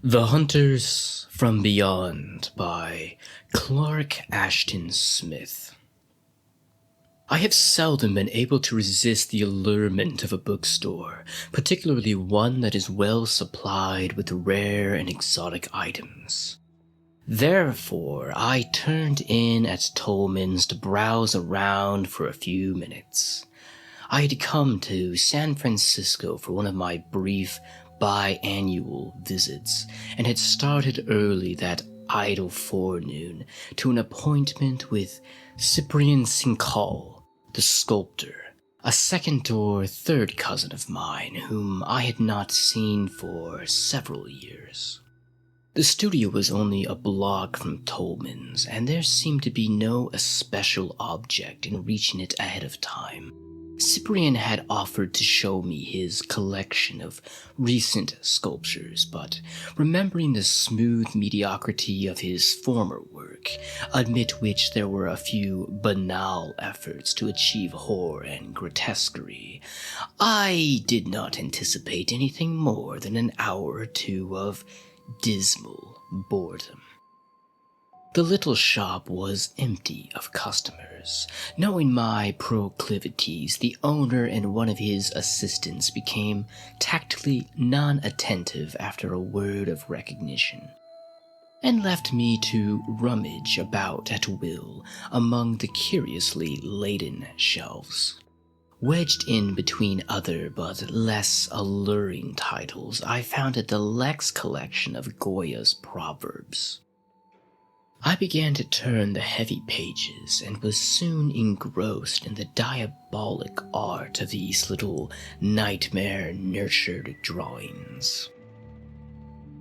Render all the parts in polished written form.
The Hunters from Beyond by Clark Ashton Smith. I have seldom been able to resist the allurement of a bookstore, particularly one that is well supplied with rare and exotic items. Therefore, I turned in at Tolman's to browse around for a few minutes. I had come to San Francisco for one of my brief biannual visits and had started early that idle forenoon to an appointment with Cyprian Sincal, the sculptor, a second or third cousin of mine whom I had not seen for several years. The studio was only a block from Tolman's, and there seemed to be no especial object in reaching it ahead of time. Cyprian had offered to show me his collection of recent sculptures, but remembering the smooth mediocrity of his former work, amid which there were a few banal efforts to achieve horror and grotesquerie, I did not anticipate anything more than an hour or two of dismal boredom. The little shop was empty of customers. Knowing my proclivities, the owner and one of his assistants became tactfully non-attentive after a word of recognition, and left me to rummage about at will among the curiously laden shelves. Wedged in between other but less alluring titles, I found a deluxe collection of Goya's proverbs. I began to turn the heavy pages and was soon engrossed in the diabolic art of these little nightmare-nurtured drawings.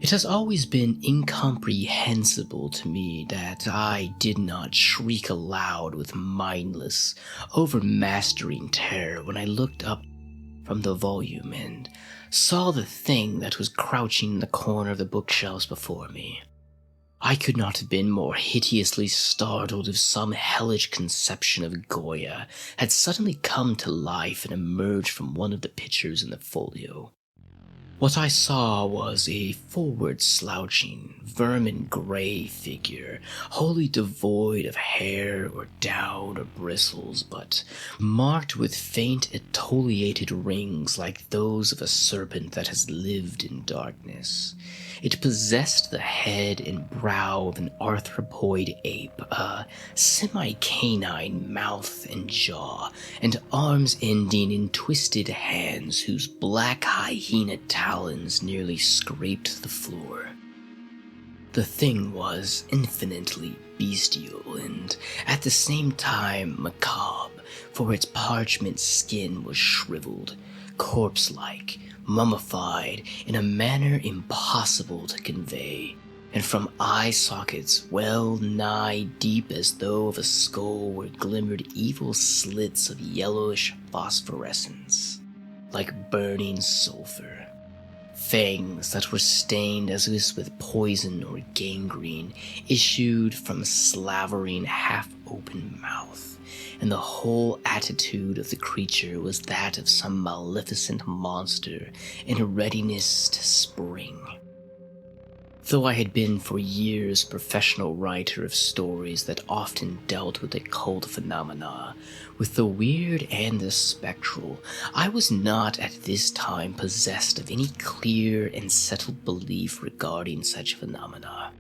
It has always been incomprehensible to me that I did not shriek aloud with mindless, overmastering terror when I looked up from the volume and saw the thing that was crouching in the corner of the bookshelves before me. I could not have been more hideously startled if some hellish conception of Goya had suddenly come to life and emerged from one of the pictures in the folio. What I saw was a forward-slouching, vermin-gray figure, wholly devoid of hair or down or bristles, but marked with faint etiolated rings like those of a serpent that has lived in darkness. It possessed the head and brow of an arthropoid ape, a semi-canine mouth and jaw, and arms ending in twisted hands whose black hyena talons nearly scraped the floor. The thing was infinitely bestial and at the same time macabre, for its parchment skin was shriveled, corpse-like, mummified in a manner impossible to convey, and from eye sockets well nigh deep as though of a skull were glimmered evil slits of yellowish phosphorescence, like burning sulfur. Fangs that were stained as if with poison or gangrene issued from a slavering half-open mouth, and the whole attitude of the creature was that of some maleficent monster in a readiness to spring. Though I had been for years a professional writer of stories that often dealt with occult phenomena, with the weird and the spectral, I was not at this time possessed of any clear and settled belief regarding such phenomena.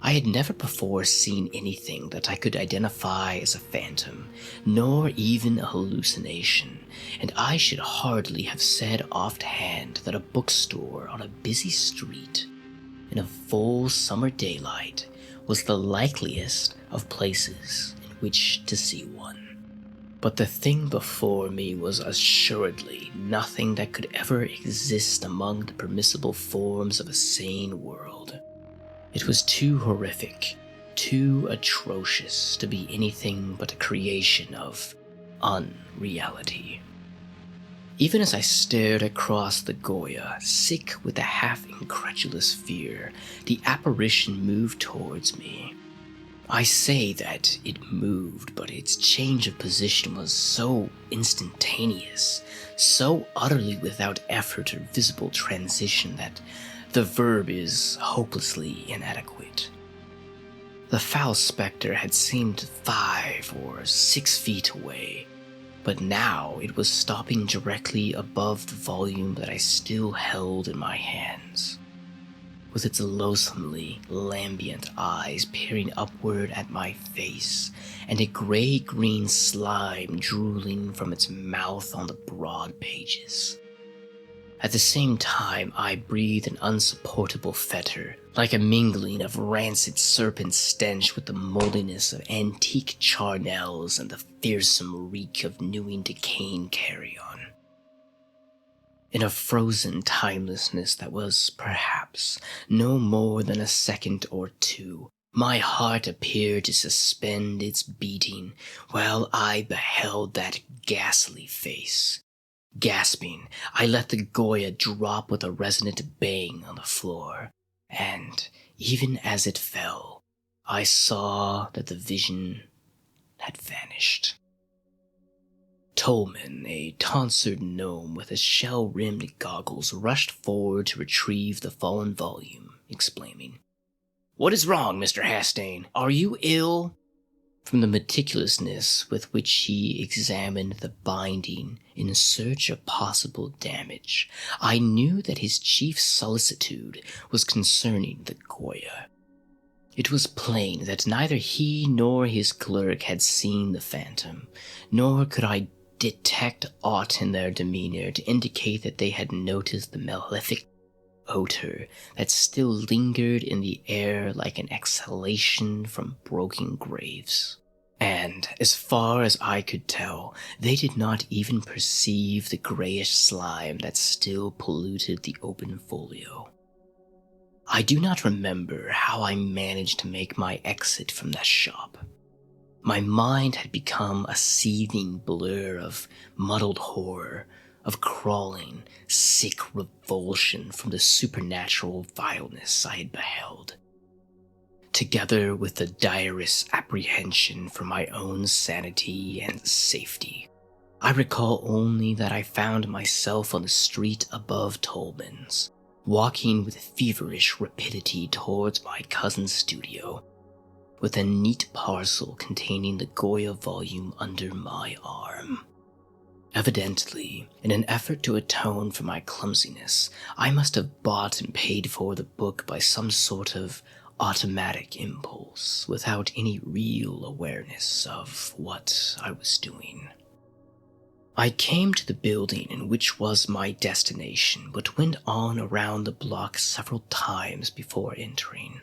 I had never before seen anything that I could identify as a phantom, nor even a hallucination, and I should hardly have said offhand that a bookstore on a busy street in a full summer daylight was the likeliest of places in which to see one. But the thing before me was assuredly nothing that could ever exist among the permissible forms of a sane world. It was too horrific, too atrocious to be anything but a creation of unreality. Even as I stared across the Goya, sick with a half-incredulous fear, the apparition moved towards me. I say that it moved, but its change of position was so instantaneous, so utterly without effort or visible transition that The verb is hopelessly inadequate. The foul specter had seemed 5 or 6 feet away, but now it was stopping directly above the volume that I still held in my hands. With its loathsomely lambent eyes peering upward at my face, and a gray-green slime drooling from its mouth on the broad pages. At the same time, I breathed an unsupportable fetor, like a mingling of rancid serpent stench with the moldiness of antique charnels and the fearsome reek of newing decaying carrion. In a frozen timelessness that was, perhaps, no more than a second or two, my heart appeared to suspend its beating while I beheld that ghastly face. Gasping, I let the Goya drop with a resonant bang on the floor, and, even as it fell, I saw that the vision had vanished. Tolman, a tonsured gnome with his shell-rimmed goggles, rushed forward to retrieve the fallen volume, exclaiming, "What is wrong, Mr. Hastane? Are you ill?" From the meticulousness with which he examined the binding in search of possible damage, I knew that his chief solicitude was concerning the Goya. It was plain that neither he nor his clerk had seen the phantom, nor could I detect aught in their demeanor to indicate that they had noticed the malefic odor that still lingered in the air like an exhalation from broken graves. And, as far as I could tell, they did not even perceive the grayish slime that still polluted the open folio. I do not remember how I managed to make my exit from that shop. My mind had become a seething blur of muddled horror, of crawling, sick revulsion from the supernatural vileness I had beheld, together with the direst apprehension for my own sanity and safety. I recall only that I found myself on the street above Tolman's, walking with feverish rapidity towards my cousin's studio, with a neat parcel containing the Goya volume under my arm. Evidently, in an effort to atone for my clumsiness, I must have bought and paid for the book by some sort of automatic impulse, without any real awareness of what I was doing. I came to the building in which was my destination, but went on around the block several times before entering.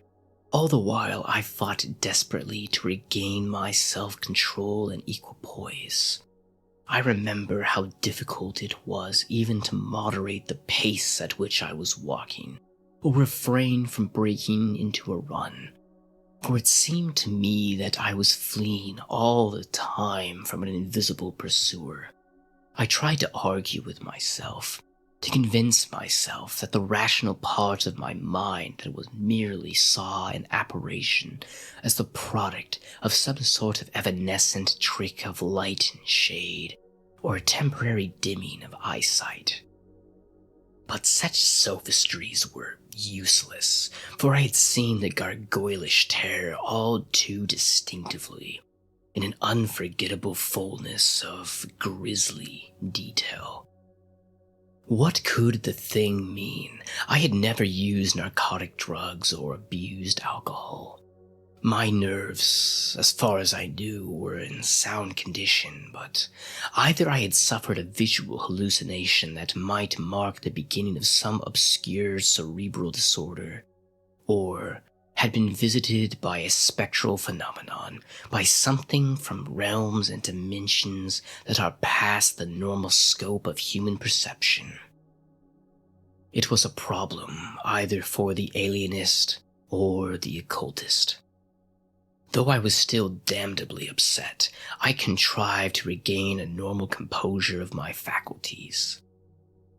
All the while I fought desperately to regain my self-control and equipoise. I remember how difficult it was even to moderate the pace at which I was walking, or refrain from breaking into a run, for it seemed to me that I was fleeing all the time from an invisible pursuer. I tried to argue with myself, to convince myself that the rational part of my mind that was merely saw an apparition as the product of some sort of evanescent trick of light and shade, or a temporary dimming of eyesight. But such sophistries were useless, for I had seen the gargoylish terror all too distinctively, in an unforgettable fullness of grisly detail. What could the thing mean? I had never used narcotic drugs or abused alcohol. My nerves, as far as I knew, were in sound condition, but either I had suffered a visual hallucination that might mark the beginning of some obscure cerebral disorder, or had been visited by a spectral phenomenon, by something from realms and dimensions that are past the normal scope of human perception. It was a problem either for the alienist or the occultist. Though I was still damnably upset, I contrived to regain a normal composure of my faculties.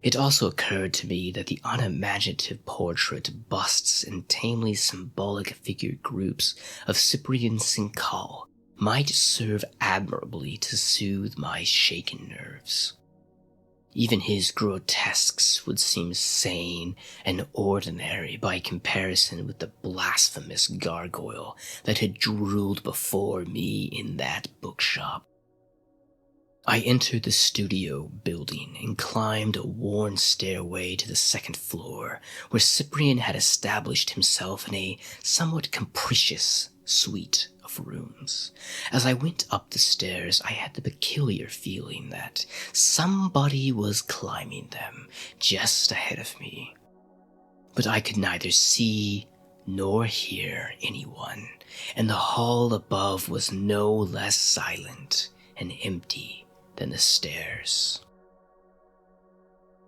It also occurred to me that the unimaginative portrait busts and tamely symbolic figure groups of Cyprian Cincal might serve admirably to soothe my shaken nerves. Even his grotesques would seem sane and ordinary by comparison with the blasphemous gargoyle that had drooled before me in that bookshop. I entered the studio building and climbed a worn stairway to the second floor, where Cyprian had established himself in a somewhat capricious suite of rooms. As I went up the stairs, I had the peculiar feeling that somebody was climbing them just ahead of me. But I could neither see nor hear anyone, and the hall above was no less silent and empty than the stairs.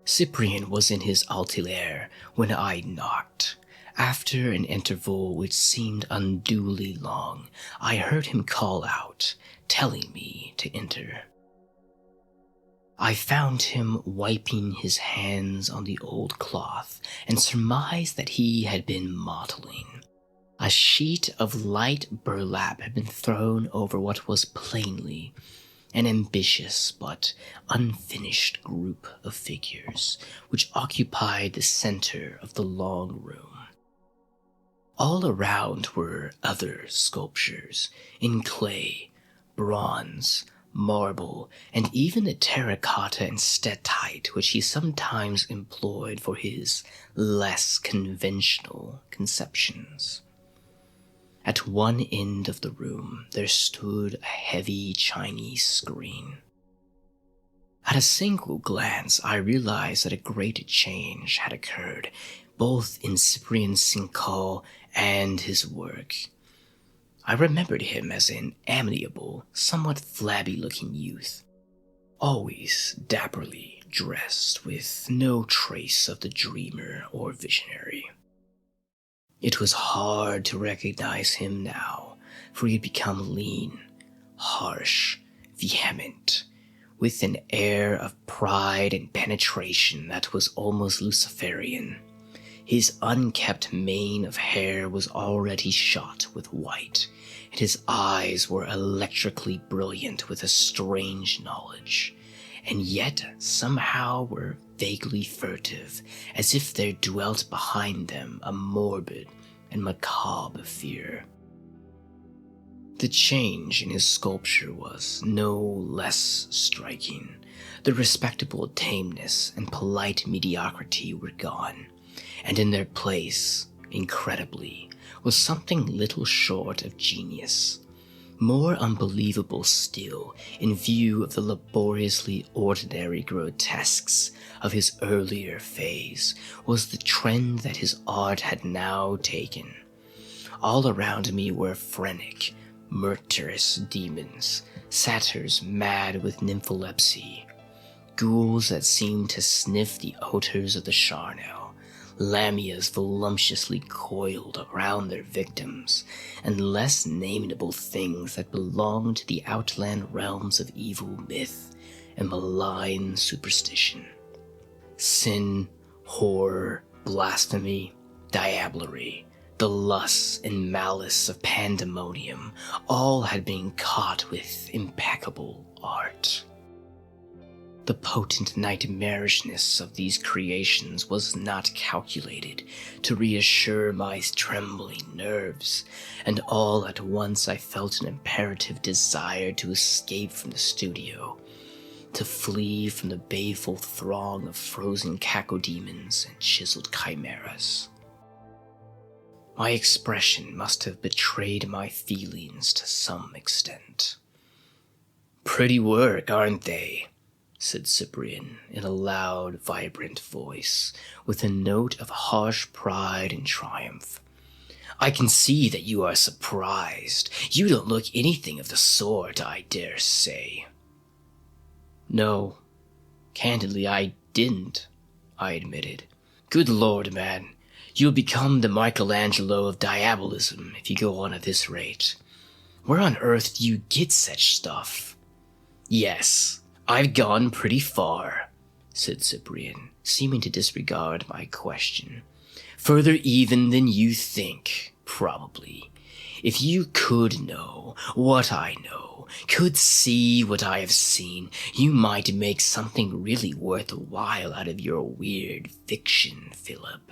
Cyprian was in his atelier when I knocked. After an interval which seemed unduly long, I heard him call out, telling me to enter. I found him wiping his hands on the old cloth and surmised that he had been mottling. A sheet of light burlap had been thrown over what was plainly an ambitious but unfinished group of figures which occupied the center of the long room. All around were other sculptures in clay, bronze, marble, and even the terracotta and steatite which he sometimes employed for his less conventional conceptions. At one end of the room there stood a heavy Chinese screen. At a single glance I realized that a great change had occurred, both in Cyprian Cincal and his work. I remembered him as an amiable, somewhat flabby-looking youth, always dapperly dressed with no trace of the dreamer or visionary. It was hard to recognize him now, for he had become lean, harsh, vehement, with an air of pride and penetration that was almost Luciferian. His unkempt mane of hair was already shot with white, and his eyes were electrically brilliant with a strange knowledge, and yet somehow were vaguely furtive, as if there dwelt behind them a morbid and macabre fear. The change in his sculpture was no less striking. The respectable tameness and polite mediocrity were gone, and in their place, incredibly, was something little short of genius. More unbelievable still, in view of the laboriously ordinary grotesques of his earlier phase, was the trend that his art had now taken. All around me were phrenic, murderous demons, satyrs mad with nympholepsy, ghouls that seemed to sniff the odors of the charnel, lamias voluptuously coiled around their victims, and less nameable things that belonged to the outland realms of evil myth and malign superstition. Sin, horror, blasphemy, diablerie, the lusts and malice of pandemonium, all had been caught with impeccable art. The potent nightmarishness of these creations was not calculated to reassure my trembling nerves, and all at once I felt an imperative desire to escape from the studio, to flee from the baleful throng of frozen cacodemons and chiseled chimeras. My expression must have betrayed my feelings to some extent. "Pretty work, aren't they?" said Cyprian in a loud, vibrant voice, with a note of harsh pride and triumph. "I can see that you are surprised. You don't look anything of the sort, I dare say." "No, candidly, I didn't," I admitted. "Good Lord, man, you'll become the Michelangelo of diabolism if you go on at this rate. Where on earth do you get such stuff?" "Yes, I've gone pretty far," said Cyprian, seeming to disregard my question. "Further even than you think, probably. If you could know what I know, could see what I have seen, you might make something really worthwhile out of your weird fiction, Philip.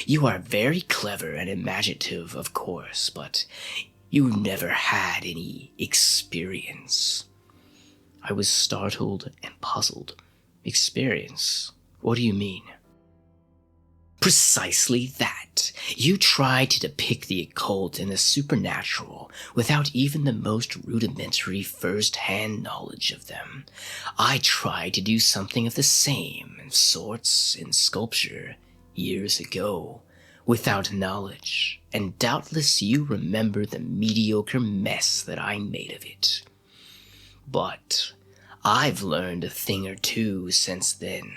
You are very clever and imaginative, of course, but you never had any experience. I was startled and puzzled. Experience? What do you mean? Precisely that. You try to depict the occult and the supernatural without even the most rudimentary first-hand knowledge of them. I tried to do something of the same sorts in sculpture years ago, without knowledge, and doubtless you remember the mediocre mess that I made of it. But I've learned a thing or two since then.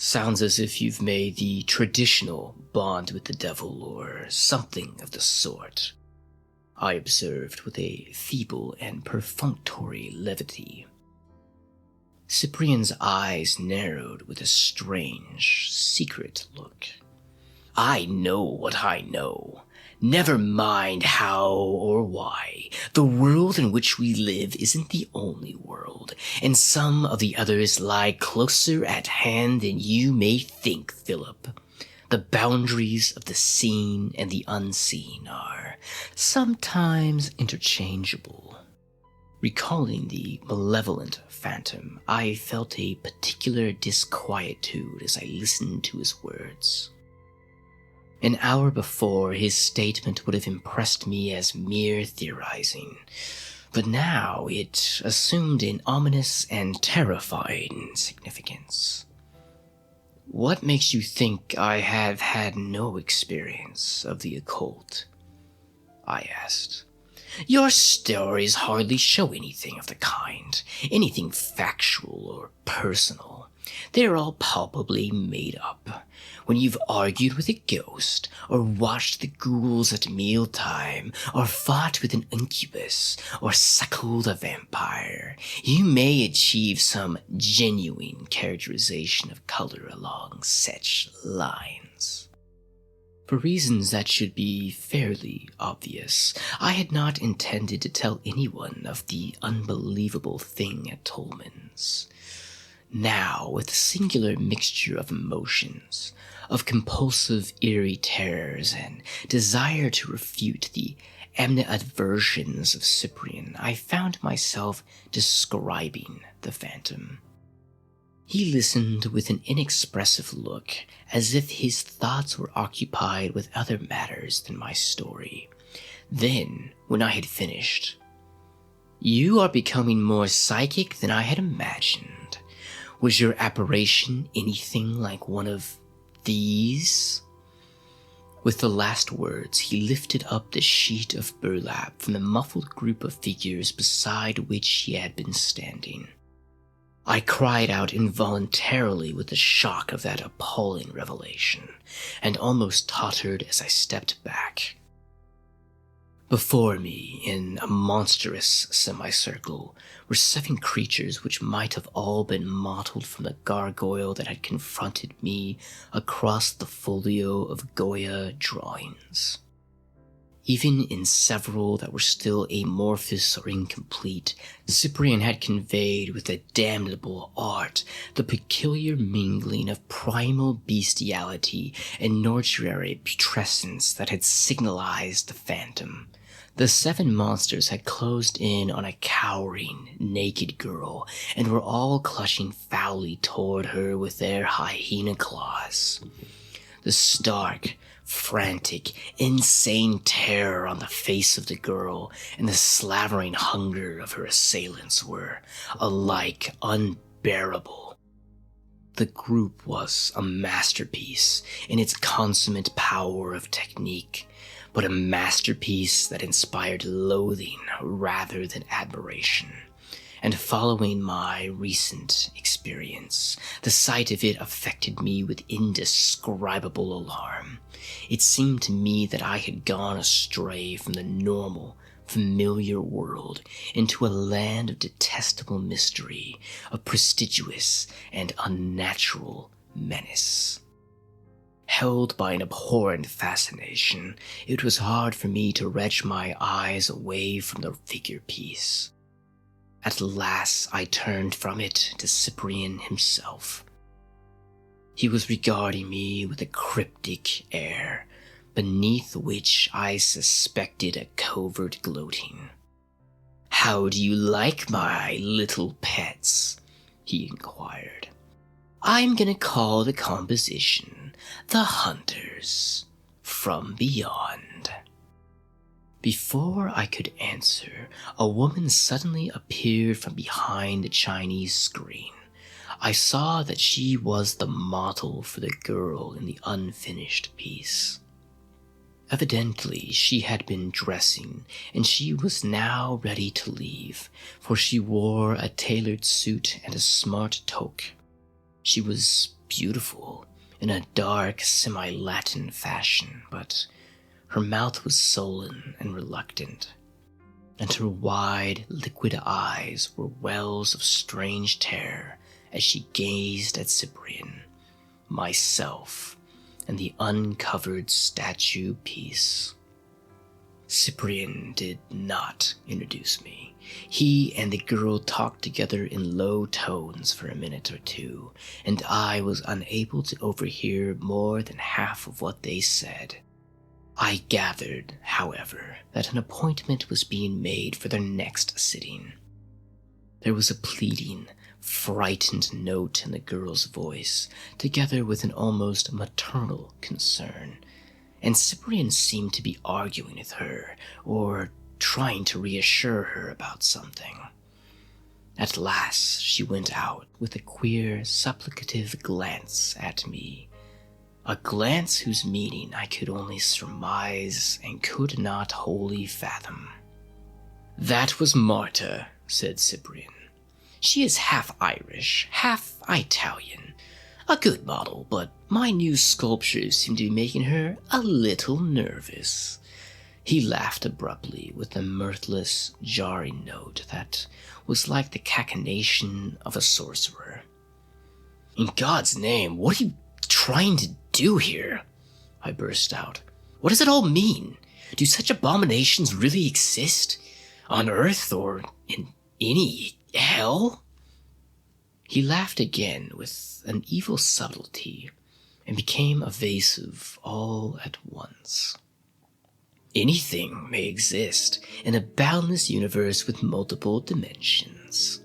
Sounds as if you've made the traditional bond with the devil or something of the sort, I observed with a feeble and perfunctory levity. Cyprian's eyes narrowed with a strange, secret look. I know what I know. Never mind how or why. The world in which we live isn't the only world, and some of the others lie closer at hand than you may think, Philip. The boundaries of the seen and the unseen are sometimes interchangeable. Recalling the malevolent phantom, I felt a particular disquietude as I listened to his words. An hour before, his statement would have impressed me as mere theorizing, but now it assumed an ominous and terrifying significance. What makes you think I have had no experience of the occult? I asked. Your stories hardly show anything of the kind, anything factual or personal. They're all palpably made up. When you've argued with a ghost, or watched the ghouls at mealtime, or fought with an incubus, or suckled a vampire, you may achieve some genuine characterization of color along such lines. For reasons that should be fairly obvious, I had not intended to tell anyone of the unbelievable thing at Tolman's. Now, with a singular mixture of emotions, of compulsive eerie terrors and desire to refute the animadversions of Cyprian, I found myself describing the phantom. He listened with an inexpressive look, as if his thoughts were occupied with other matters than my story. Then, when I had finished, "You are becoming more psychic than I had imagined. Was your apparition anything like one of these?" With the last words, he lifted up the sheet of burlap from the muffled group of figures beside which he had been standing. I cried out involuntarily with the shock of that appalling revelation, and almost tottered as I stepped back. Before me, in a monstrous semicircle, were 7 creatures which might have all been modeled from the gargoyle that had confronted me across the folio of Goya drawings. Even in several that were still amorphous or incomplete, Cyprian had conveyed with a damnable art the peculiar mingling of primal bestiality and mortuary putrescence that had signalized the phantom. The 7 monsters had closed in on a cowering, naked girl, and were all clutching foully toward her with their hyena claws. The stark, frantic, insane terror on the face of the girl and the slavering hunger of her assailants were alike unbearable. The group was a masterpiece in its consummate power of technique, but a masterpiece that inspired loathing rather than admiration. And following my recent experience, the sight of it affected me with indescribable alarm. It seemed to me that I had gone astray from the normal, familiar world into a land of detestable mystery, of prestigious and unnatural menace. Held by an abhorrent fascination, it was hard for me to wrench my eyes away from the figure piece. At last I turned from it to Cyprian himself. He was regarding me with a cryptic air, beneath which I suspected a covert gloating. "How do you like my little pets?" he inquired. "I'm gonna call the composition The Hunters from Beyond." Before I could answer, a woman suddenly appeared from behind the Chinese screen. I saw that she was the model for the girl in the unfinished piece. Evidently, she had been dressing, and she was now ready to leave, for she wore a tailored suit and a smart toque. She was beautiful, in a dark, semi-Latin fashion, but her mouth was sullen and reluctant, and her wide, liquid eyes were wells of strange terror as she gazed at Cyprian, myself, and the uncovered statue piece. Cyprian did not introduce me. He and the girl talked together in low tones for a minute or two, and I was unable to overhear more than half of what they said. I gathered, however, that an appointment was being made for their next sitting. There was a pleading, frightened note in the girl's voice, together with an almost maternal concern, and Cyprian seemed to be arguing with her, or trying to reassure her about something. At last she went out with a queer, supplicative glance at me, a glance whose meaning I could only surmise and could not wholly fathom. "That was Marta," said Cyprian. "She is half Irish, half Italian. A good model, but my new sculptures seem to be making her a little nervous." He laughed abruptly with a mirthless, jarring note that was like the cachinnation of a sorcerer. "In God's name, what are you trying to do here?" I burst out. "What does it all mean? Do such abominations really exist? On Earth or in any hell?" He laughed again with an evil subtlety and became evasive all at once. "Anything may exist in a boundless universe with multiple dimensions.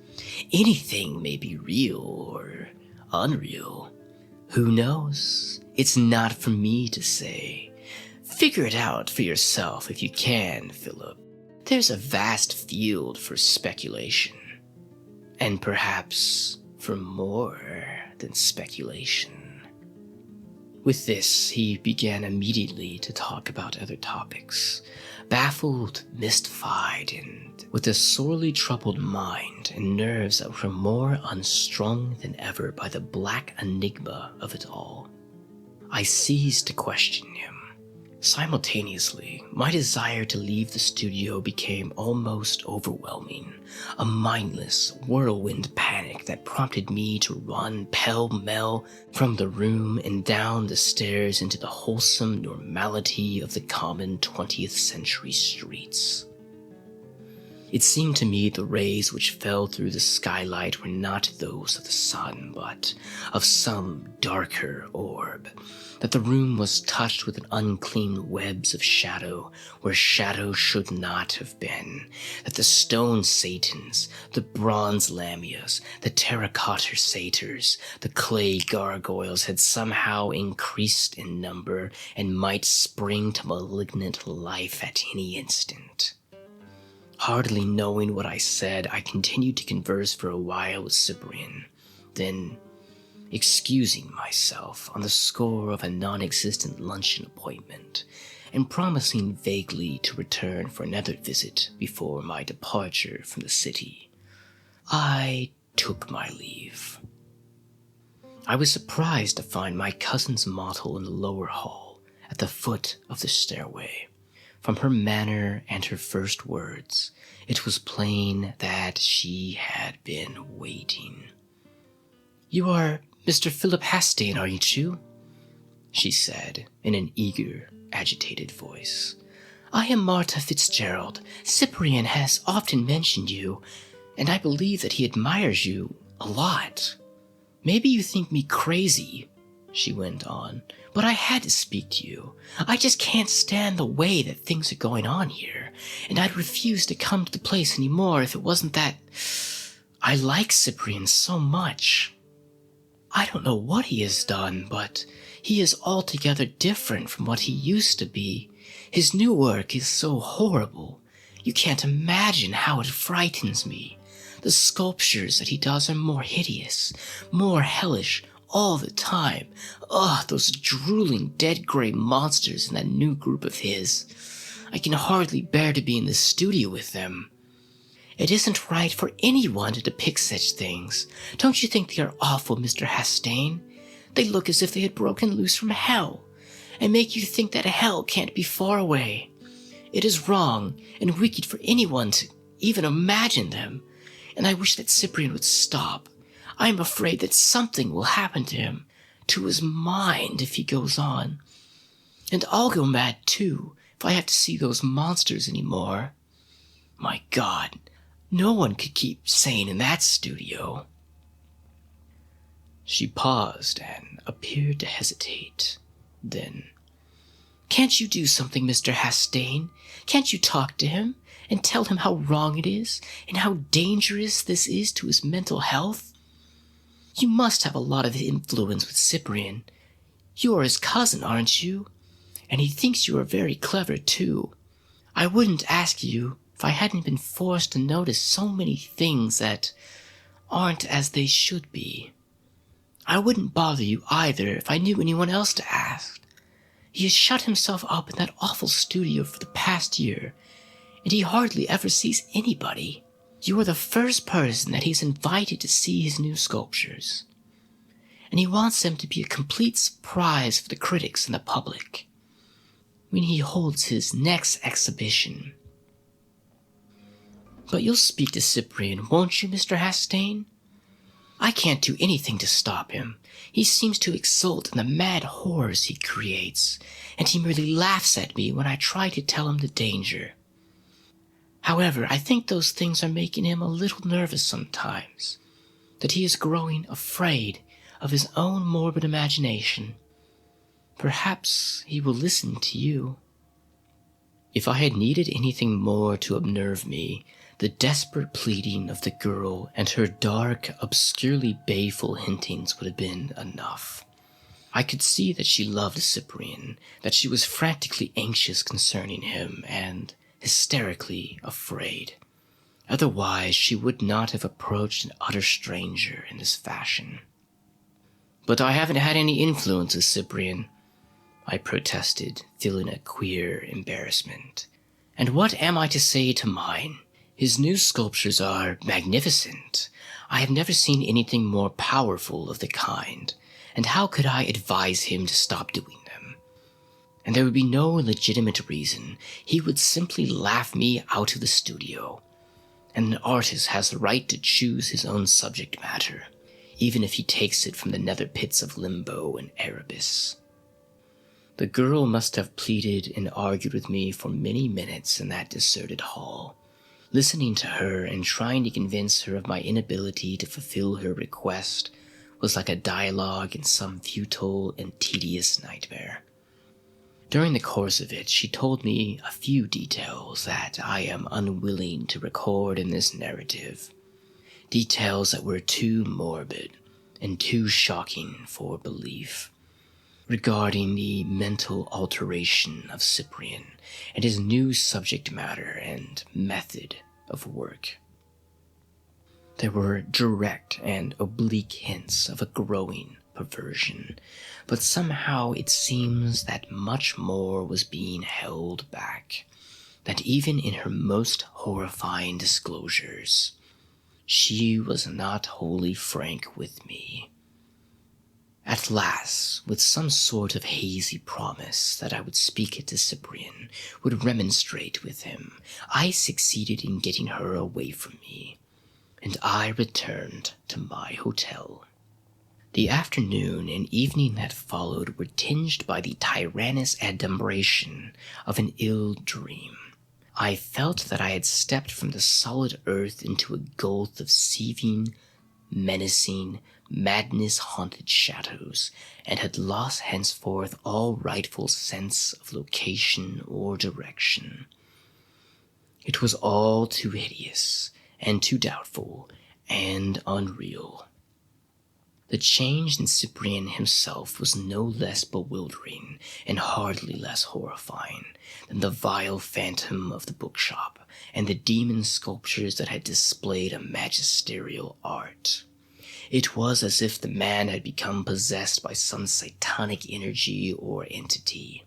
Anything may be real or unreal. Who knows? It's not for me to say. Figure it out for yourself if you can, Philip. There's a vast field for speculation. And perhaps for more than speculation." With this, he began immediately to talk about other topics, baffled, mystified, and with a sorely troubled mind and nerves that were more unstrung than ever by the black enigma of it all. I ceased to question him. Simultaneously, my desire to leave the studio became almost overwhelming, a mindless, whirlwind panic that prompted me to run pell-mell from the room and down the stairs into the wholesome normality of the common 20th century streets. It seemed to me the rays which fell through the skylight were not those of the sun, but of some darker orb, that the room was touched with an unclean webs of shadow where shadow should not have been, that the stone satans, the bronze lamias, the terracotta satyrs, the clay gargoyles had somehow increased in number and might spring to malignant life at any instant. Hardly knowing what I said, I continued to converse for a while with Cyprian, then, excusing myself on the score of a non-existent luncheon appointment, and promising vaguely to return for another visit before my departure from the city, I took my leave. I was surprised to find my cousin's model in the lower hall, at the foot of the stairway. From her manner and her first words, it was plain that she had been waiting. "You are Mr. Philip Hastane, aren't you?" she said in an eager, agitated voice. "I am Marta Fitzgerald. Cyprian has often mentioned you, and I believe that he admires you a lot. Maybe you think me crazy," she went on, "but I had to speak to you. I just can't stand the way that things are going on here, and I'd refuse to come to the place anymore if it wasn't that I like Cyprian so much. I don't know what he has done, but he is altogether different from what he used to be. His new work is so horrible. You can't imagine how it frightens me. The sculptures that he does are more hideous, more hellish all the time. Ugh, those drooling dead gray monsters in that new group of his. I can hardly bear to be in the studio with them. It isn't right for anyone to depict such things. Don't you think they are awful, Mr. Hastane? They look as if they had broken loose from hell, and make you think that hell can't be far away. It is wrong and wicked for anyone to even imagine them, and I wish that Cyprian would stop. I am afraid that something will happen to him, to his mind, if he goes on. And I'll go mad too, if I have to see those monsters anymore. My God, no one could keep sane in that studio." She paused and appeared to hesitate. Then, "Can't you do something, Mr. Hastane? Can't you talk to him and tell him how wrong it is and how dangerous this is to his mental health? You must have a lot of influence with Cyprian. You are his cousin, aren't you? And he thinks you are very clever, too. I wouldn't ask you if I hadn't been forced to notice so many things that aren't as they should be. I wouldn't bother you either if I knew anyone else to ask. He has shut himself up in that awful studio for the past year, and he hardly ever sees anybody. You are the first person that he's invited to see his new sculptures, and he wants them to be a complete surprise for the critics and the public when he holds his next exhibition. But you'll speak to Cyprian, won't you, Mr. Hastane? I can't do anything to stop him. He seems to exult in the mad horrors he creates, and he merely laughs at me when I try to tell him the danger. However, I think those things are making him a little nervous sometimes, that he is growing afraid of his own morbid imagination. Perhaps he will listen to you." If I had needed anything more to unnerve me, the desperate pleading of the girl and her dark, obscurely baleful hintings would have been enough. I could see that she loved Cyprian, that she was frantically anxious concerning him, and hysterically afraid. Otherwise, she would not have approached an utter stranger in this fashion. "But I haven't had any influence with Cyprian," I protested, feeling a queer embarrassment. "And what am I to say to mine? His new sculptures are magnificent. I have never seen anything more powerful of the kind, and how could I advise him to stop doing them? And there would be no legitimate reason. He would simply laugh me out of the studio. And an artist has the right to choose his own subject matter, even if he takes it from the nether pits of limbo and Erebus." The girl must have pleaded and argued with me for many minutes in that deserted hall. Listening to her and trying to convince her of my inability to fulfill her request was like a dialogue in some futile and tedious nightmare. During the course of it, she told me a few details that I am unwilling to record in this narrative. Details that were too morbid and too shocking for belief. Regarding the mental alteration of Cyprian and his new subject matter and method of work. There were direct and oblique hints of a growing perversion, but somehow it seems that much more was being held back, that even in her most horrifying disclosures, she was not wholly frank with me. At last, with some sort of hazy promise that I would speak it to Cyprian, would remonstrate with him, I succeeded in getting her away from me, and I returned to my hotel. The afternoon and evening that followed were tinged by the tyrannous adumbration of an ill dream. I felt that I had stepped from the solid earth into a gulf of seething, menacing, madness-haunted shadows, and had lost henceforth all rightful sense of location or direction. It was all too hideous, and too doubtful, and unreal. The change in Cyprian himself was no less bewildering and hardly less horrifying than the vile phantom of the bookshop and the demon sculptures that had displayed a magisterial art. It was as if the man had become possessed by some satanic energy or entity.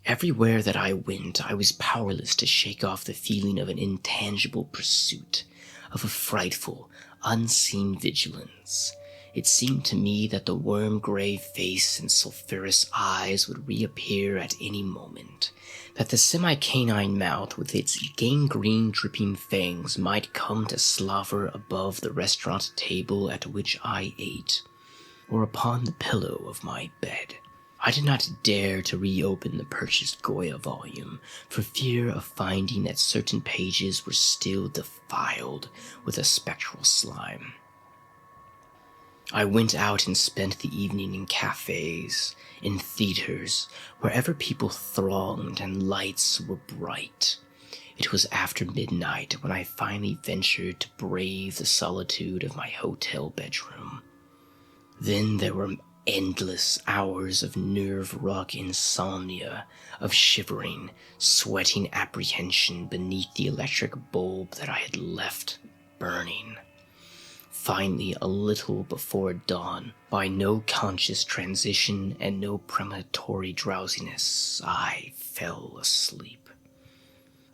Everywhere that I went, I was powerless to shake off the feeling of an intangible pursuit, of a frightful, unseen vigilance. It seemed to me that the worm-gray face and sulphurous eyes would reappear at any moment, that the semi-canine mouth with its gangrene-dripping fangs might come to slaver above the restaurant table at which I ate, or upon the pillow of my bed. I did not dare to reopen the purchased Goya volume, for fear of finding that certain pages were still defiled with a spectral slime. I went out and spent the evening in cafes, in theaters, wherever people thronged and lights were bright. It was after midnight when I finally ventured to brave the solitude of my hotel bedroom. Then there were endless hours of nerve-wrack insomnia, of shivering, sweating apprehension beneath the electric bulb that I had left burning. Finally, a little before dawn, by no conscious transition and no premonitory drowsiness, I fell asleep.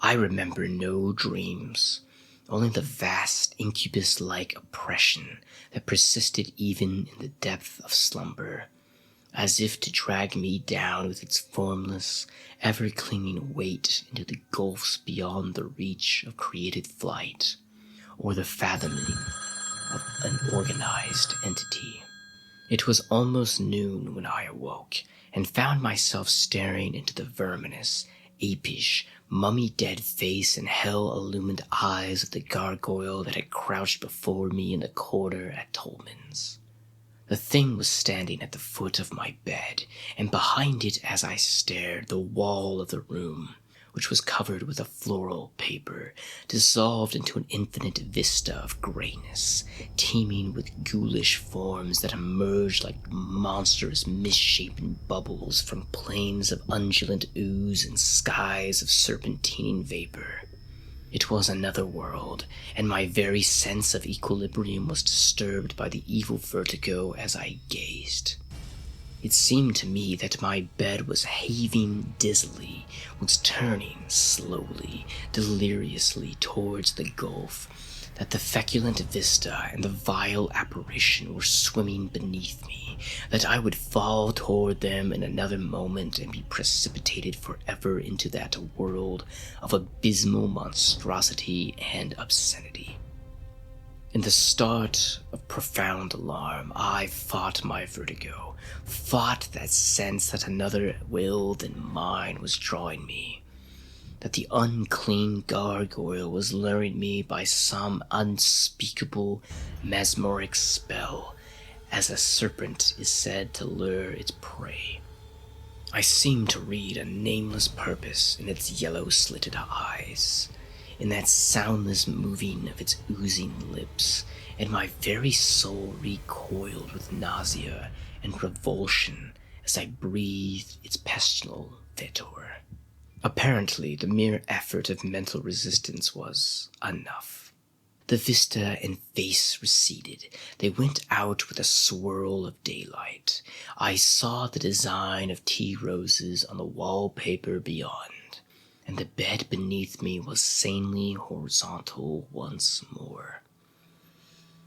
I remember no dreams, only the vast incubus-like oppression that persisted even in the depth of slumber, as if to drag me down with its formless, ever-clinging weight into the gulfs beyond the reach of created flight, or the fathoming of an organized entity. It was almost noon when I awoke, and found myself staring into the verminous, apish, mummy-dead face and hell-illumined eyes of the gargoyle that had crouched before me in the corner at Tolman's. The thing was standing at the foot of my bed, and behind it as I stared, the wall of the room, which was covered with a floral paper, dissolved into an infinite vista of grayness, teeming with ghoulish forms that emerged like monstrous misshapen bubbles from plains of undulant ooze and skies of serpentining vapor. It was another world, and my very sense of equilibrium was disturbed by the evil vertigo as I gazed. It seemed to me that my bed was heaving dizzily, was turning slowly, deliriously towards the gulf, that the feculent vista and the vile apparition were swimming beneath me, that I would fall toward them in another moment and be precipitated forever into that world of abysmal monstrosity and obscenity. In the start of profound alarm, I fought my vertigo, fought that sense that another will than mine was drawing me, that the unclean gargoyle was luring me by some unspeakable mesmeric spell, as a serpent is said to lure its prey. I seemed to read a nameless purpose in its yellow-slitted eyes, in that soundless moving of its oozing lips, and my very soul recoiled with nausea and revulsion as I breathed its pestilential vapor. Apparently, the mere effort of mental resistance was enough. The vista and face receded. They went out with a swirl of daylight. I saw the design of tea roses on the wallpaper beyond, and the bed beneath me was sanely horizontal once more.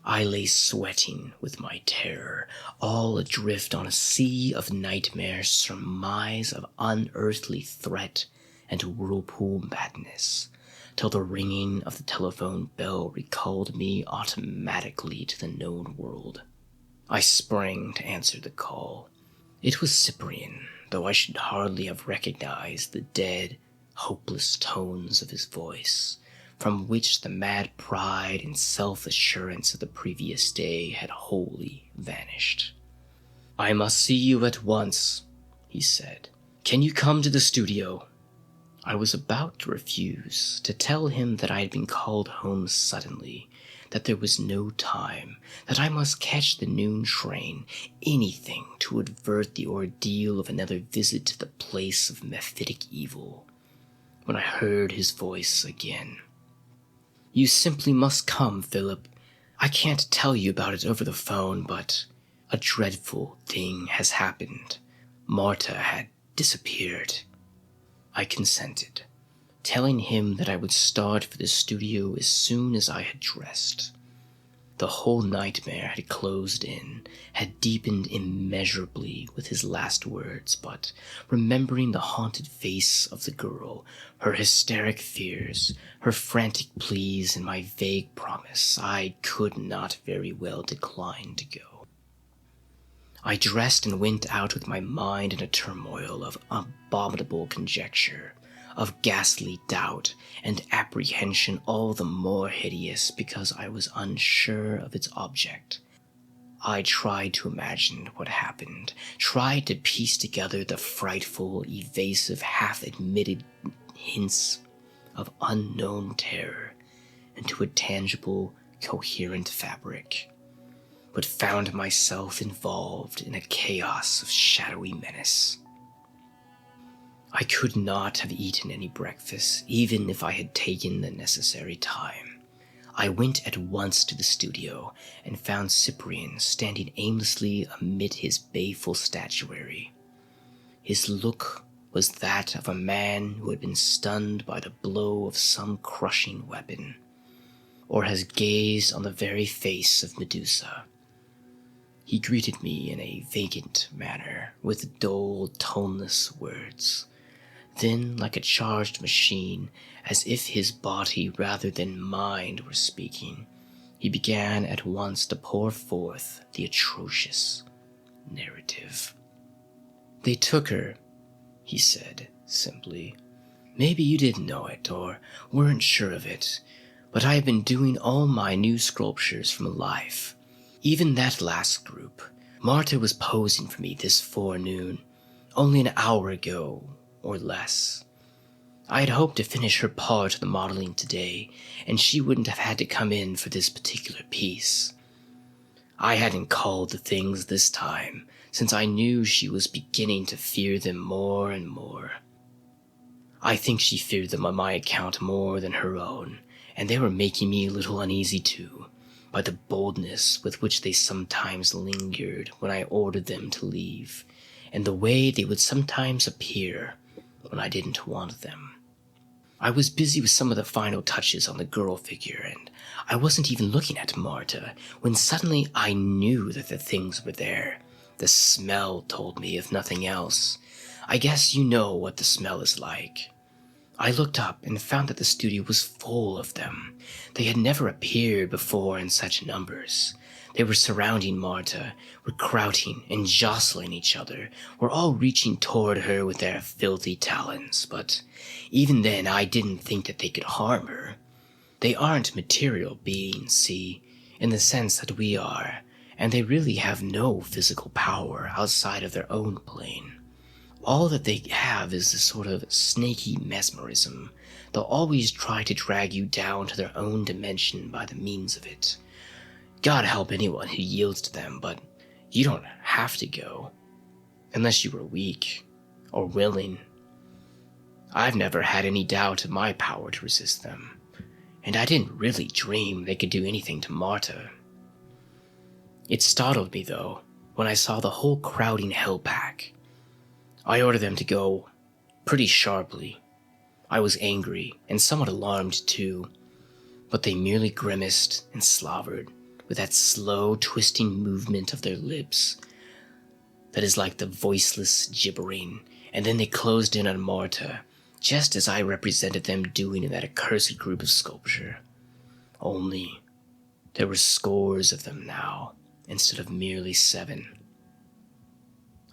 I lay sweating with my terror, all adrift on a sea of nightmare surmise of unearthly threat and whirlpool madness, till the ringing of the telephone bell recalled me automatically to the known world. I sprang to answer the call. It was Cyprian, though I should hardly have recognized the dead, hopeless tones of his voice, from which the mad pride and self-assurance of the previous day had wholly vanished. "I must see you at once," he said. "Can you come to the studio?" I was about to refuse, to tell him that I had been called home suddenly, that there was no time, that I must catch the noon train, anything to avert the ordeal of another visit to the place of mephitic evil, when I heard his voice again. "You simply must come, Philip. I can't tell you about it over the phone, but a dreadful thing has happened. Marta had disappeared." I consented, telling him that I would start for the studio as soon as I had dressed. The whole nightmare had closed in, had deepened immeasurably with his last words, but remembering the haunted face of the girl, her hysteric fears, her frantic pleas, and my vague promise, I could not very well decline to go. I dressed and went out with my mind in a turmoil of abominable conjecture, of ghastly doubt and apprehension, all the more hideous because I was unsure of its object. I tried to imagine what happened, tried to piece together the frightful, evasive, half-admitted hints of unknown terror into a tangible, coherent fabric, but found myself involved in a chaos of shadowy menace. I could not have eaten any breakfast, even if I had taken the necessary time. I went at once to the studio and found Cyprian standing aimlessly amid his baleful statuary. His look was that of a man who had been stunned by the blow of some crushing weapon, or has gazed on the very face of Medusa. He greeted me in a vacant manner, with dull, toneless words. Then, like a charged machine, as if his body rather than mind were speaking, he began at once to pour forth the atrocious narrative. "They took her," he said simply. "Maybe you didn't know it, or weren't sure of it, but I have been doing all my new sculptures from life. Even that last group. Marta was posing for me this forenoon, only an hour ago, or less. I had hoped to finish her part of the modeling today, and she wouldn't have had to come in for this particular piece. I hadn't called the things this time, since I knew she was beginning to fear them more and more. I think she feared them on my account more than her own, and they were making me a little uneasy too, by the boldness with which they sometimes lingered when I ordered them to leave, and the way they would sometimes appear when I didn't want them. I was busy with some of the final touches on the girl figure, and I wasn't even looking at Marta, when suddenly I knew that the things were there. The smell told me, if nothing else. I guess you know what the smell is like. I looked up and found that the studio was full of them. They had never appeared before in such numbers. They were surrounding Marta, were crouching and jostling each other, were all reaching toward her with their filthy talons, but even then I didn't think that they could harm her. They aren't material beings, see, in the sense that we are, and they really have no physical power outside of their own plane. All that they have is this sort of snaky mesmerism. They'll always try to drag you down to their own dimension by the means of it. God help anyone who yields to them, but you don't have to go, unless you were weak or willing. I've never had any doubt of my power to resist them, and I didn't really dream they could do anything to Marta. It startled me, though, when I saw the whole crowding hell pack. I ordered them to go pretty sharply. I was angry and somewhat alarmed too, but they merely grimaced and slavered with that slow, twisting movement of their lips that is like the voiceless gibbering, and then they closed in on Marta, just as I represented them doing in that accursed group of sculpture. Only there were scores of them now, instead of merely 7.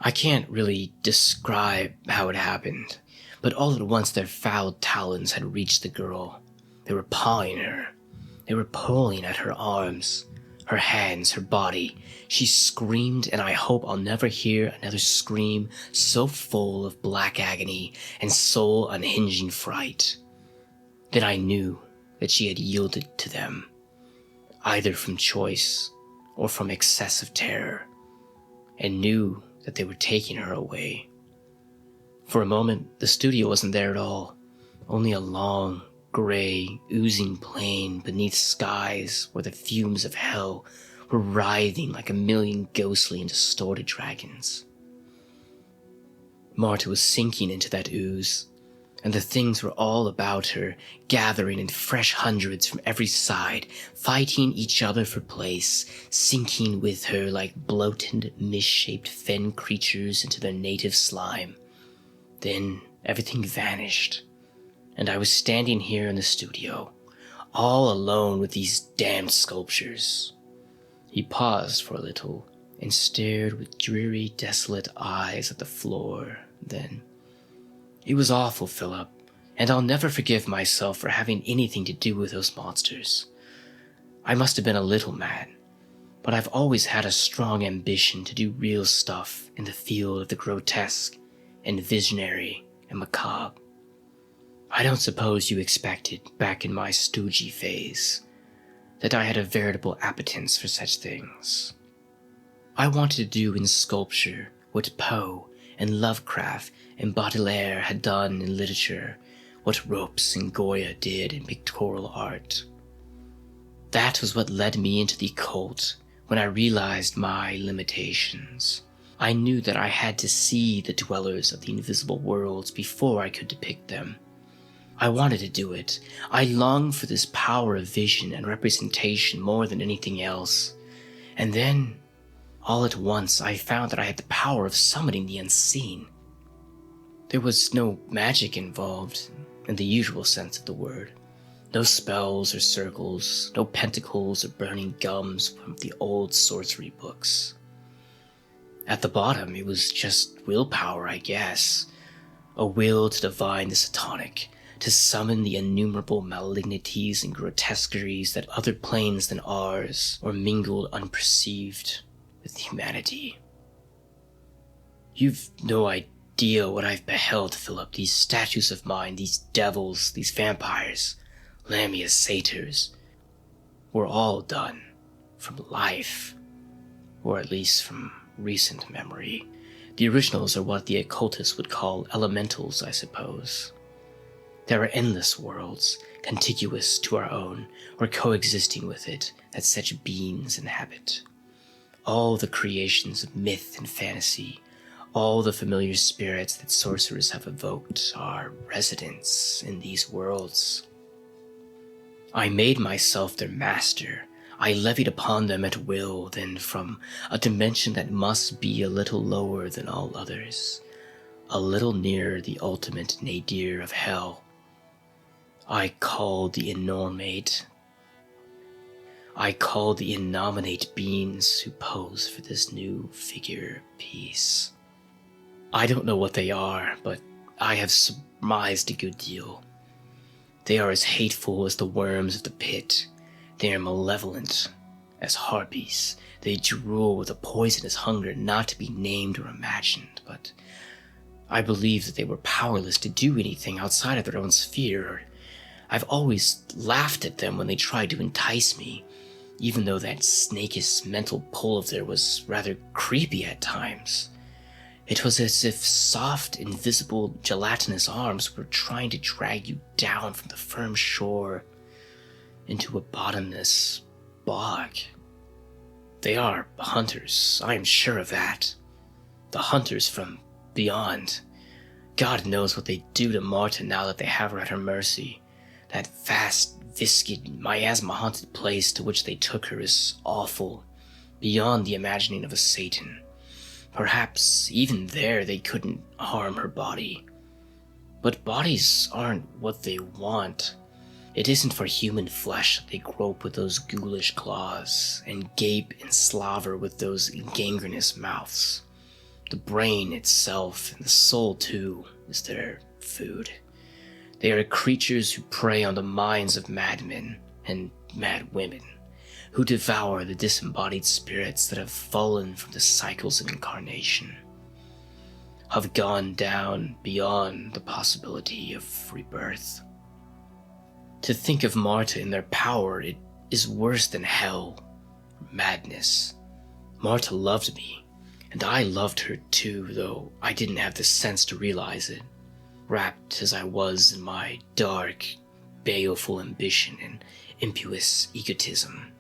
I can't really describe how it happened, but all at once their foul talons had reached the girl. They were pawing her. They were pulling at her arms, her hands, her body. She screamed, and I hope I'll never hear another scream so full of black agony and soul-unhinging fright. Then I knew that she had yielded to them, either from choice or from excessive terror, and knew that they were taking her away. For a moment, the studio wasn't there at all, only a long, gray, oozing plain beneath skies where the fumes of hell were writhing like a million ghostly and distorted dragons. Marta was sinking into that ooze, and the things were all about her, gathering in fresh hundreds from every side, fighting each other for place, sinking with her like bloated, misshaped fen creatures into their native slime. Then everything vanished, and I was standing here in the studio, all alone with these damned sculptures. He paused for a little and stared with dreary, desolate eyes at the floor. Then, "It was awful, Philip, and I'll never forgive myself for having anything to do with those monsters. I must have been a little mad, but I've always had a strong ambition to do real stuff in the field of the grotesque and visionary and macabre. I don't suppose you expected, back in my stoogy phase, that I had a veritable appetence for such things. I wanted to do in sculpture what Poe and Lovecraft and Baudelaire had done in literature, what Ropes and Goya did in pictorial art. That was what led me into the occult when I realized my limitations. I knew that I had to see the dwellers of the invisible worlds before I could depict them. I wanted to do it. I longed for this power of vision and representation more than anything else. And then, all at once, I found that I had the power of summoning the unseen. There was no magic involved, in the usual sense of the word. No spells or circles, no pentacles or burning gums from the old sorcery books. At the bottom, it was just willpower, I guess. A will to divine the satanic, to summon the innumerable malignities and grotesqueries that other planes than ours were mingled unperceived with humanity. You've no idea what I've beheld, Philip. These statues of mine, these devils, these vampires, Lamia satyrs, were all done from life, or at least from recent memory. The originals are what the occultists would call elementals, I suppose. There are endless worlds, contiguous to our own, or coexisting with it, that such beings inhabit. All the creations of myth and fantasy, all the familiar spirits that sorcerers have evoked are residents in these worlds. I made myself their master. I levied upon them at will, then from a dimension that must be a little lower than all others, a little nearer the ultimate nadir of hell, I called the innominate beings who pose for this new figure piece. I don't know what they are, but I have surmised a good deal. They are as hateful as the worms of the pit. They are malevolent as harpies. They drool with a poisonous hunger not to be named or imagined, but I believe that they were powerless to do anything outside of their own sphere. I've always laughed at them when they tried to entice me, even though that snakish mental pull of theirs was rather creepy at times. It was as if soft, invisible, gelatinous arms were trying to drag you down from the firm shore into a bottomless bog. They are hunters, I am sure of that. The hunters from beyond. God knows what they do to Marta now that they have her at her mercy. That vast, viscid, miasma-haunted place to which they took her is awful, beyond the imagining of a Satan. Perhaps even there they couldn't harm her body. But bodies aren't what they want. It isn't for human flesh that they grope with those ghoulish claws, and gape and slaver with those gangrenous mouths. The brain itself, and the soul too, is their food. They are creatures who prey on the minds of madmen and mad women, who devour the disembodied spirits that have fallen from the cycles of incarnation, have gone down beyond the possibility of rebirth. To think of Marta in their power, it is worse than hell, madness. Marta loved me, and I loved her too, though I didn't have the sense to realize it, wrapped as I was in my dark, baleful ambition and impious egotism.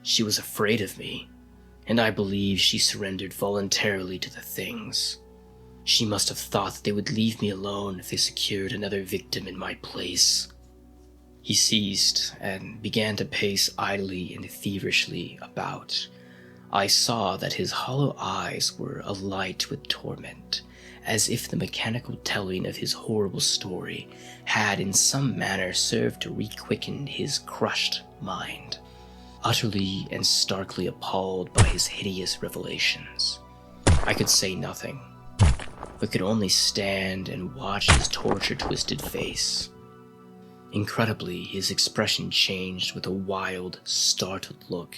She was afraid of me, and I believe she surrendered voluntarily to the things. She must have thought that they would leave me alone if they secured another victim in my place. He ceased and began to pace idly and feverishly about. I saw that his hollow eyes were alight with torment, as if the mechanical telling of his horrible story had in some manner served to re-quicken his crushed mind, utterly and starkly appalled by his hideous revelations. I could say nothing, but could only stand and watch his torture-twisted face. Incredibly, his expression changed with a wild, startled look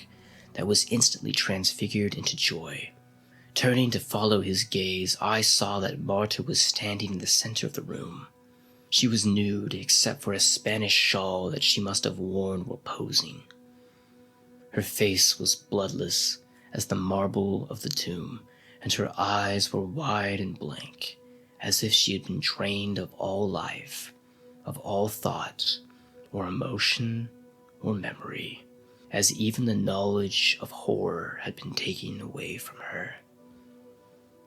that was instantly transfigured into joy. Turning to follow his gaze, I saw that Marta was standing in the center of the room. She was nude except for a Spanish shawl that she must have worn while posing. Her face was bloodless as the marble of the tomb, and her eyes were wide and blank, as if she had been drained of all life, of all thought, or emotion, or memory, as even the knowledge of horror had been taken away from her.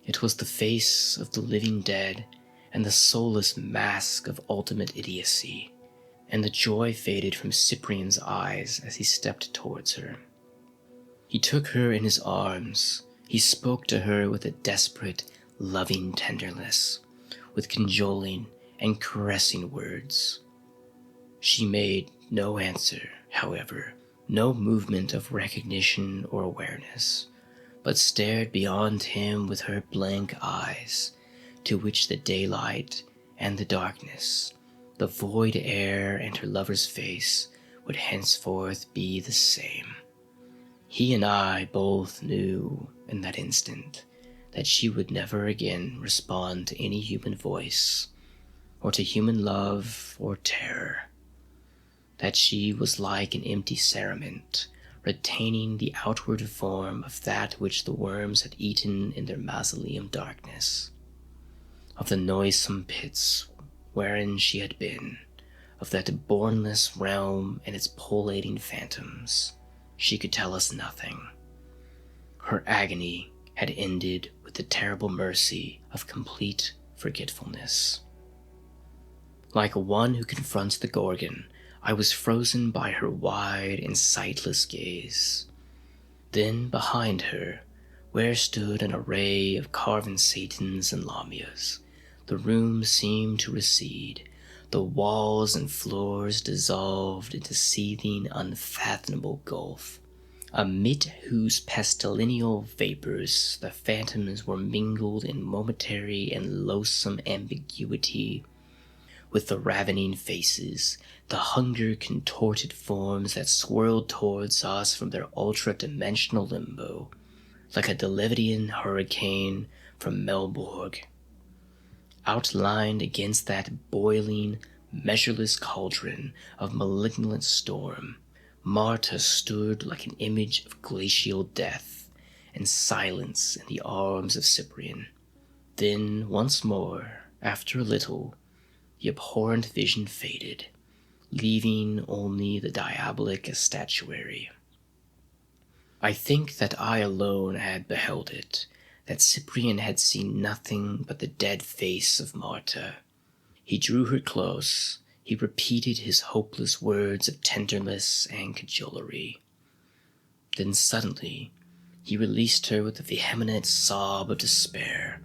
It was the face of the living dead and the soulless mask of ultimate idiocy, and the joy faded from Cyprian's eyes as he stepped towards her. He took her in his arms. He spoke to her with a desperate, loving tenderness, with cajoling and caressing words. She made no answer, however, no movement of recognition or awareness, but stared beyond him with her blank eyes, to which the daylight and the darkness, the void air and her lover's face would henceforth be the same. He and I both knew in that instant that she would never again respond to any human voice, or to human love or terror, that she was like an empty cerement, retaining the outward form of that which the worms had eaten in their mausoleum darkness, of the noisome pits wherein she had been, of that bournless realm and its pulsating phantoms. She could tell us nothing. Her agony had ended with the terrible mercy of complete forgetfulness. Like one who confronts the Gorgon, I was frozen by her wide and sightless gaze. Then behind her, where stood an array of carven satans and lamias, the room seemed to recede, the walls and floors dissolved into seething, unfathomable gulf, amid whose pestilential vapors the phantoms were mingled in momentary and loathsome ambiguity with the ravening faces, the hunger-contorted forms that swirled towards us from their ultra-dimensional limbo, like a Diluvian hurricane from Melbourne. Outlined against that boiling, measureless cauldron of malignant storm, Marta stood like an image of glacial death and silence in the arms of Cyprian. Then, once more, after a little, the abhorrent vision faded, leaving only the diabolic statuary. I think that I alone had beheld it, that Cyprian had seen nothing but the dead face of Marta. He drew her close. He repeated his hopeless words of tenderness and cajolery. Then suddenly, he released her with a vehement sob of despair.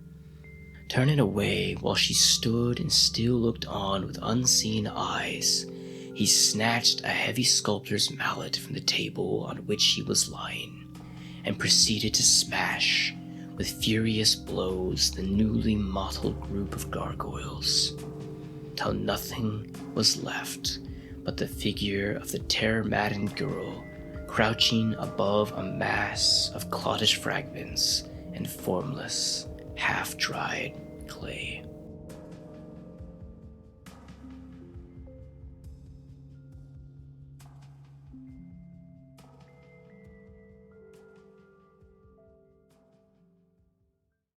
Turning away while she stood and still looked on with unseeing eyes, he snatched a heavy sculptor's mallet from the table on which he was lying and proceeded to smash with furious blows the newly mottled group of gargoyles, till nothing was left but the figure of the terror-maddened girl crouching above a mass of clottish fragments and formless, half-dried clay.